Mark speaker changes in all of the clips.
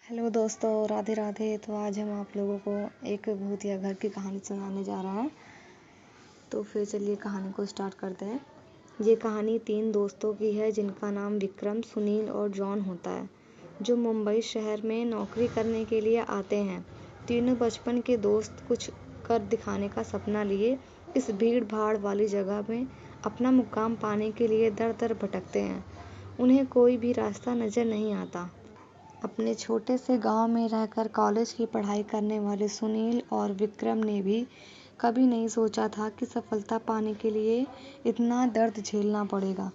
Speaker 1: Hello दोस्तों, राधे राधे। तो आज हम आप लोगों को एक भूतिया घर की कहानी सुनाने जा रहे हैं। तो फिर चलिए कहानी को स्टार्ट करते हैं। ये कहानी 3 दोस्तों की है जिनका नाम विक्रम, सुनील और जॉन होता है, जो मुंबई शहर में नौकरी करने के लिए आते हैं। तीनों बचपन के दोस्त कुछ कर दिखाने का सपना लिए इस भीड़ भाड़ वाली जगह में अपना मुकाम पाने के लिए दर दर भटकते हैं। उन्हें कोई भी रास्ता नजर नहीं आता। अपने छोटे से गांव में रहकर कॉलेज की पढ़ाई करने वाले सुनील और विक्रम ने भी कभी नहीं सोचा था कि सफलता पाने के लिए इतना दर्द झेलना पड़ेगा।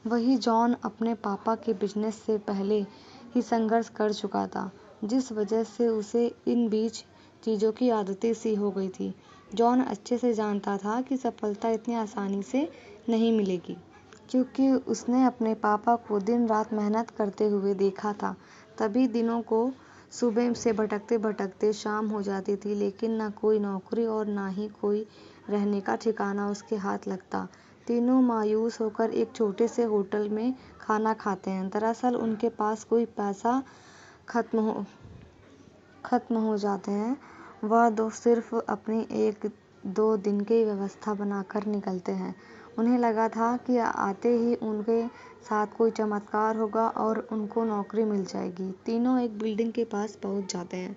Speaker 1: वही जॉन अपने पापा के बिजनेस से पहले ही संघर्ष कर चुका था, जिस वजह से उसे इन बीच चीज़ों की आदतें सी हो गई थी। जॉन अच्छे से जानता था कि सफलता इतनी आसानी से नहीं मिलेगी, क्योंकि उसने अपने पापा को दिन रात मेहनत करते हुए देखा था। तभी दिनों को सुबह से भटकते भटकते शाम हो जाती थी, लेकिन न कोई नौकरी और न ही कोई रहने का ठिकाना उसके हाथ लगता। तीनों मायूस होकर एक छोटे से होटल में खाना खाते हैं। दरअसल उनके पास कोई पैसा खत्म हो जाते हैं। वह दो सिर्फ अपनी 1-2 दिन की व्यवस्था बनाकर निकलते हैं। उन्हें लगा था कि आते ही उनके साथ कोई चमत्कार होगा और उनको नौकरी मिल जाएगी। तीनों एक बिल्डिंग के पास पहुंच जाते हैं।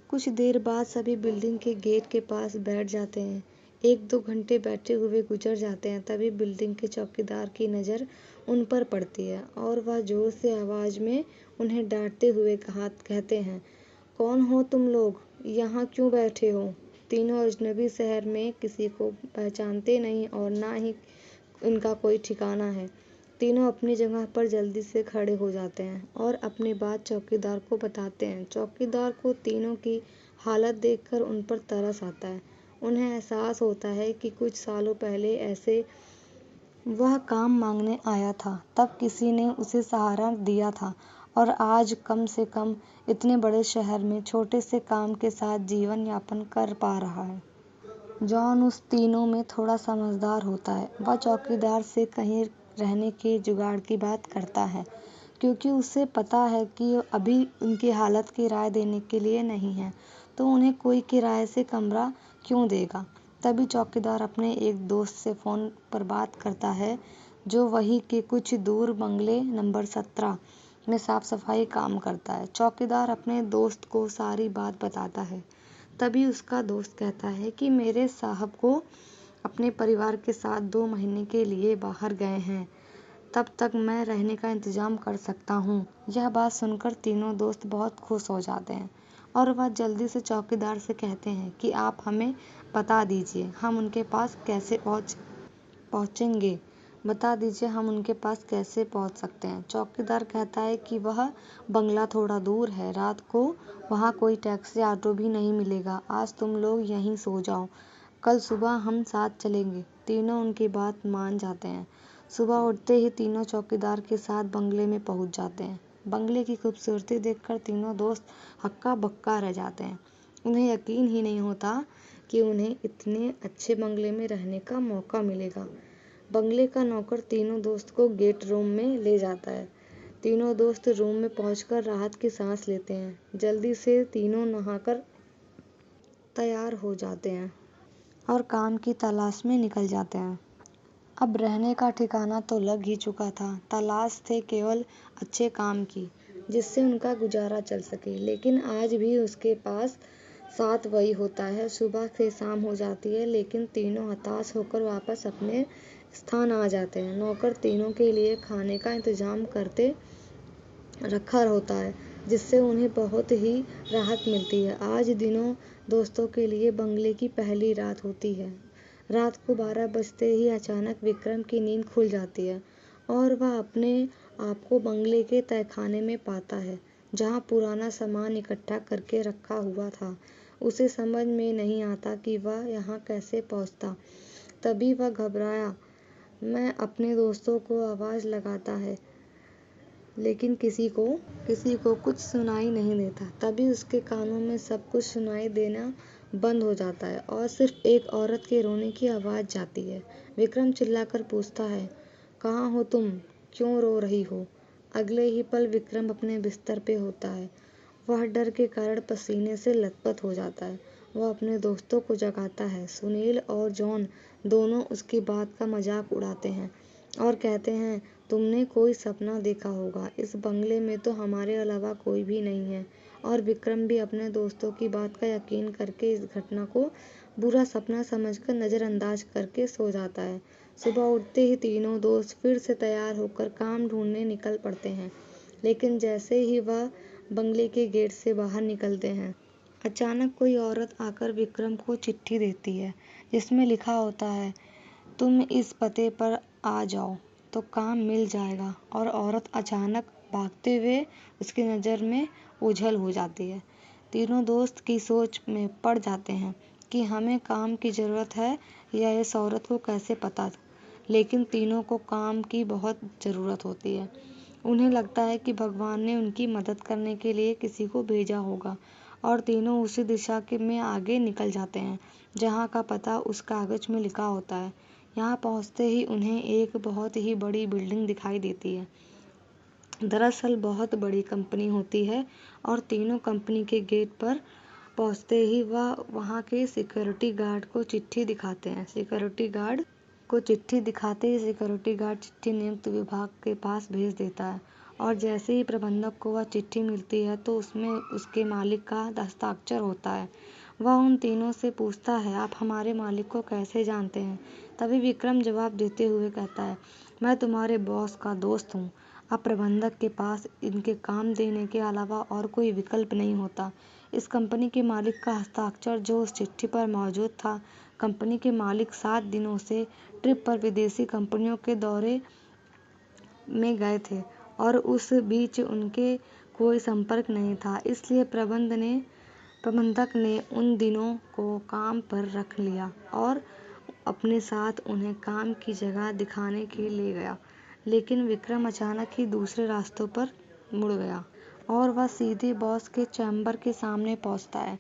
Speaker 1: कुछ देर बाद सभी बिल्डिंग के गेट के पास बैठ जाते हैं। 1-2 घंटे बैठे हुए गुजर जाते हैं। तभी बिल्डिंग के चौकीदार की नज़र उन पर पड़ती है और वह जोर से आवाज़ में उन्हें डांटते हुए कहते हैं, कौन हो तुम लोग? यहाँ क्यों बैठे हो? तीनों अजनबी शहर में किसी को पहचानते नहीं और ना ही इनका कोई ठिकाना है। तीनों अपनी जगह पर जल्दी से खड़े हो जाते हैं और अपनी बात चौकीदार को बताते हैं। चौकीदार को तीनों की हालत देखकर उन पर तरस आता है। उन्हें एहसास होता है कि कुछ सालों पहले ऐसे वह काम मांगने आया था, तब किसी ने उसे सहारा दिया था और आज कम से कम इतने बड़े शहर में छोटे से काम के साथ जीवन यापन कर पा रहा है। जॉन उस तीनों में थोड़ा समझदार होता है। वह चौकीदार से कहीं रहने के जुगाड़ की बात करता है, क्योंकि उसे पता है कि अभी उनकी हालत की राय देने के लिए नहीं है, तो उन्हें कोई किराए से कमरा क्यों देगा। तभी चौकीदार अपने एक दोस्त से फ़ोन पर बात करता है, जो वहीं के कुछ दूर बंगले नंबर 17 में साफ सफाई काम करता है। चौकीदार अपने दोस्त को सारी बात बताता है। तभी उसका दोस्त कहता है कि मेरे साहब को अपने परिवार के साथ 2 महीने के लिए बाहर गए हैं, तब तक मैं रहने का इंतजाम कर सकता हूँ। यह बात सुनकर तीनों दोस्त बहुत खुश हो जाते हैं और वह जल्दी से चौकीदार से कहते हैं कि आप हमें बता दीजिए हम उनके पास कैसे पहुँचेंगे। बता दीजिए हम उनके पास कैसे पहुँच सकते हैं। चौकीदार कहता है कि वह बंगला थोड़ा दूर है, रात को वहाँ कोई टैक्सी ऑटो भी नहीं मिलेगा। आज तुम लोग यहीं सो जाओ, कल सुबह हम साथ चलेंगे। तीनों उनकी बात मान जाते हैं। सुबह उठते ही तीनों चौकीदार के साथ बंगले में पहुंच जाते हैं। बंगले की खूबसूरती देखकर तीनों दोस्त हक्का बक्का रह जाते हैं। उन्हें यकीन ही नहीं होता कि उन्हें इतने अच्छे बंगले में रहने का मौका मिलेगा। बंगले का नौकर तीनों दोस्त को गेट रूम में ले जाता है। तीनों दोस्त रूम में पहुंचकर राहत की सांस लेते हैं। जल्दी से तीनों नहाकर तैयार हो जाते हैं और काम की तलाश में निकल जाते हैं। अब रहने का ठिकाना तो लग ही चुका था, तलाश थे केवल अच्छे काम की, जिससे उनका गुजारा चल सके। लेकिन आज भी उसके पास साथ वही होता है। सुबह से शाम हो जाती है, लेकिन तीनों हताश होकर वापस अपने स्थान आ जाते हैं। नौकर तीनों के लिए खाने का इंतजाम करते रखा होता है, जिससे उन्हें बहुत ही राहत मिलती है। आज दिनों दोस्तों के लिए बंगले की पहली रात होती है। रात को 12 बजते ही अचानक विक्रम की नींद खुल जाती है और वह अपने आप को बंगले के तहखाने में पाता है, जहाँ पुराना सामान इकट्ठा करके रखा हुआ था। उसे समझ में नहीं आता कि वह यहाँ कैसे पहुँचता। तभी वह घबराया मैं अपने दोस्तों को आवाज़ लगाता है, लेकिन किसी को कुछ सुनाई नहीं देता। तभी उसके कानों में सब कुछ सुनाई देना बंद हो जाता है और सिर्फ एक औरत के रोने की आवाज़ जाती है। विक्रम चिल्लाकर पूछता है, कहाँ हो तुम? क्यों रो रही हो? अगले ही पल विक्रम अपने बिस्तर पे होता है। वह डर के कारण पसीने से लथपथ हो जाता है। वह अपने दोस्तों को जगाता है। सुनील और जॉन दोनों उसकी बात का मजाक उड़ाते हैं और कहते हैं, तुमने कोई सपना देखा होगा, इस बंगले में तो हमारे अलावा कोई भी नहीं है। और विक्रम भी अपने दोस्तों की बात का यकीन करके इस घटना को बुरा सपना समझकर नज़रअंदाज करके सो जाता है। सुबह उठते ही तीनों दोस्त फिर से तैयार होकर काम ढूंढने निकल पड़ते हैं, लेकिन जैसे ही वह बंगले के गेट से बाहर निकलते हैं, अचानक कोई औरत आकर विक्रम को चिट्ठी देती है, जिसमें लिखा होता है, तुम इस पते पर आ जाओ तो काम मिल जाएगा। और औरत अचानक भागते हुए उसकी नज़र में ओझल हो जाती है। तीनों दोस्त की सोच में पड़ जाते हैं कि हमें काम की ज़रूरत है या इस औरत को कैसे पता, लेकिन तीनों को काम की बहुत ज़रूरत होती है। उन्हें लगता है कि भगवान ने उनकी मदद करने के लिए किसी को भेजा होगा और तीनों उसी दिशा में आगे निकल जाते हैं जहाँ का पता उस कागज में लिखा होता है। यहाँ पहुँचते ही उन्हें एक बहुत ही बड़ी बिल्डिंग दिखाई देती है। दरअसल बहुत बड़ी कंपनी होती है और तीनों कंपनी के गेट पर पहुँचते ही वह वहाँ के सिक्योरिटी गार्ड को चिट्ठी दिखाते हैं। सिक्योरिटी गार्ड चिट्ठी नियुक्त विभाग के पास भेज देता है और जैसे ही प्रबंधक को वह चिट्ठी मिलती है तो उसमें उसके मालिक का हस्ताक्षर होता है। वह उन तीनों से पूछता है, आप हमारे मालिक को कैसे जानते हैं? तभी विक्रम जवाब देते हुए कहता है, मैं तुम्हारे बॉस का दोस्त हूँ। अब प्रबंधक के पास इनके काम देने के अलावा और कोई विकल्प नहीं होता। इस कंपनी के मालिक का हस्ताक्षर जो उस चिट्ठी पर मौजूद था। कंपनी के मालिक 7 दिनों से ट्रिप पर विदेशी कंपनियों के दौरे में गए थे और उस बीच उनके कोई संपर्क नहीं था, इसलिए प्रबंधक ने उन दिनों को काम पर रख लिया और अपने साथ उन्हें काम की जगह दिखाने के ले गया। लेकिन विक्रम अचानक ही दूसरे रास्तों पर मुड़ गया और वह सीधे बॉस के चैम्बर के सामने पहुंचता है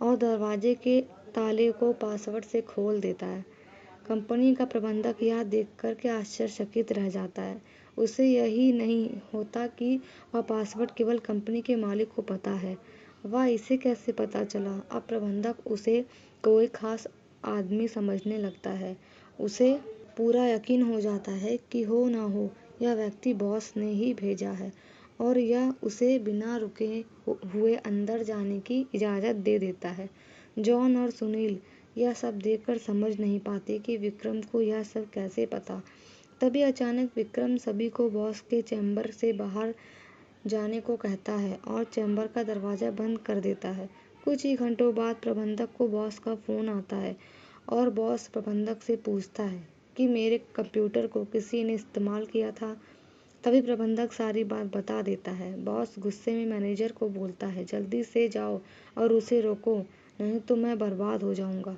Speaker 1: और दरवाजे के ताले को पासवर्ड से खोल देता है। कंपनी का प्रबंधक यह देखकर के आश्चर्यचकित रह जाता है। उसे यही नहीं होता कि वह पासवर्ड केवल कंपनी के मालिक को पता है। वह इसे कैसे पता चला? अब प्रबंधक उसे कोई खास आदमी समझने लगता है। उसे पूरा यकीन हो जाता है कि हो ना हो यह व्यक्ति बॉस ने ही भेजा है और यह उसे बिना रुके हुए अंदर जाने की इजाज़त दे देता है। जॉन और सुनील यह सब देखकर समझ नहीं पाते कि विक्रम को यह सब कैसे पता। तभी अचानक विक्रम सभी को बॉस के चैम्बर से बाहर जाने को कहता है और चैम्बर का दरवाज़ा बंद कर देता है। कुछ ही घंटों बाद प्रबंधक को बॉस का फ़ोन आता है और बॉस प्रबंधक से पूछता है कि मेरे कंप्यूटर को किसी ने इस्तेमाल किया था। तभी प्रबंधक सारी बात बता देता है। बॉस गुस्से में मैनेजर को बोलता है, जल्दी से जाओ और उसे रोको, नहीं तो मैं बर्बाद हो जाऊंगा।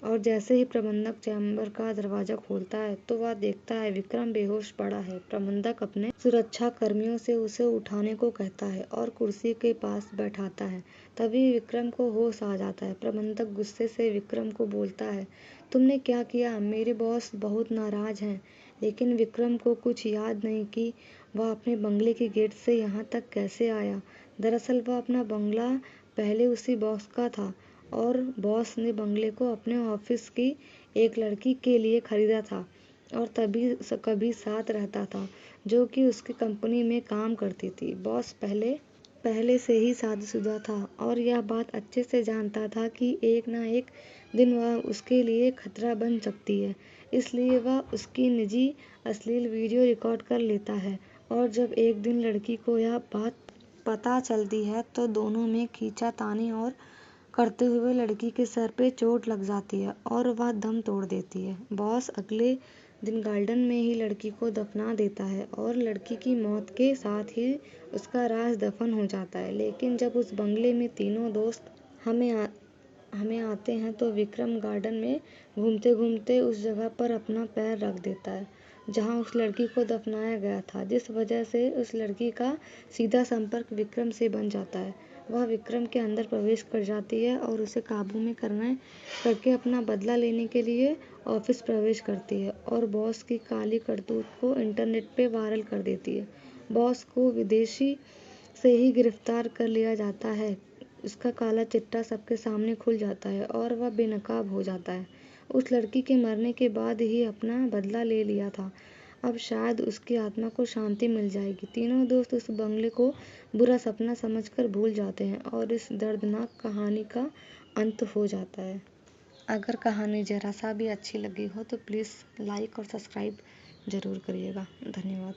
Speaker 1: और जैसे ही प्रबंधक चैम्बर का दरवाज़ा खोलता है तो वह देखता है विक्रम बेहोश पड़ा है। प्रबंधक अपने सुरक्षा कर्मियों से उसे उठाने को कहता है और कुर्सी के पास बैठाता है। तभी विक्रम को होश आ जाता है। प्रबंधक गुस्से से विक्रम को बोलता है, तुमने क्या किया? मेरे बॉस बहुत नाराज़ हैं। लेकिन विक्रम को कुछ याद नहीं कि वह अपने बंगले के गेट से यहाँ तक कैसे आया। दरअसल वह अपना बंगला पहले उसी बॉस का था और बॉस ने बंगले को अपने ऑफिस की एक लड़की के लिए खरीदा था और तभी कभी साथ रहता था, जो कि उसकी कंपनी में काम करती थी। बॉस पहले से ही शादीशुदा था और यह बात अच्छे से जानता था कि एक ना एक दिन वह उसके लिए खतरा बन सकती है, इसलिए वह उसकी निजी अश्लील वीडियो रिकॉर्ड कर लेता है। और जब एक दिन लड़की को यह बात पता चलती है तो दोनों में खींचातानी और करते हुए लड़की के सर पे चोट लग जाती है और वह दम तोड़ देती है। बॉस अगले दिन गार्डन में ही लड़की को दफना देता है और लड़की की मौत के साथ ही उसका राज दफन हो जाता है। लेकिन जब उस बंगले में तीनों दोस्त हमें आते हैं तो विक्रम गार्डन में घूमते घूमते उस जगह पर अपना पैर रख देता है जहां उस लड़की को दफनाया गया था, जिस वजह से उस लड़की का सीधा संपर्क विक्रम से बन जाता है। वह विक्रम के अंदर प्रवेश कर जाती है और उसे काबू में करके अपना बदला लेने के लिए ऑफिस प्रवेश करती है और बॉस की काली करतूत को इंटरनेट पे वायरल कर देती है। बॉस को विदेशी से ही गिरफ्तार कर लिया जाता है। उसका काला चिट्टा सबके सामने खुल जाता है और वह बेनकाब हो जाता है। उस लड़की के मरने के बाद ही अपना बदला ले लिया था। अब शायद उसकी आत्मा को शांति मिल जाएगी। तीनों दोस्त उस बंगले को बुरा सपना समझकर भूल जाते हैं और इस दर्दनाक कहानी का अंत हो जाता है। अगर कहानी ज़रा सा भी अच्छी लगी हो तो प्लीज़ लाइक और सब्सक्राइब ज़रूर करिएगा। धन्यवाद।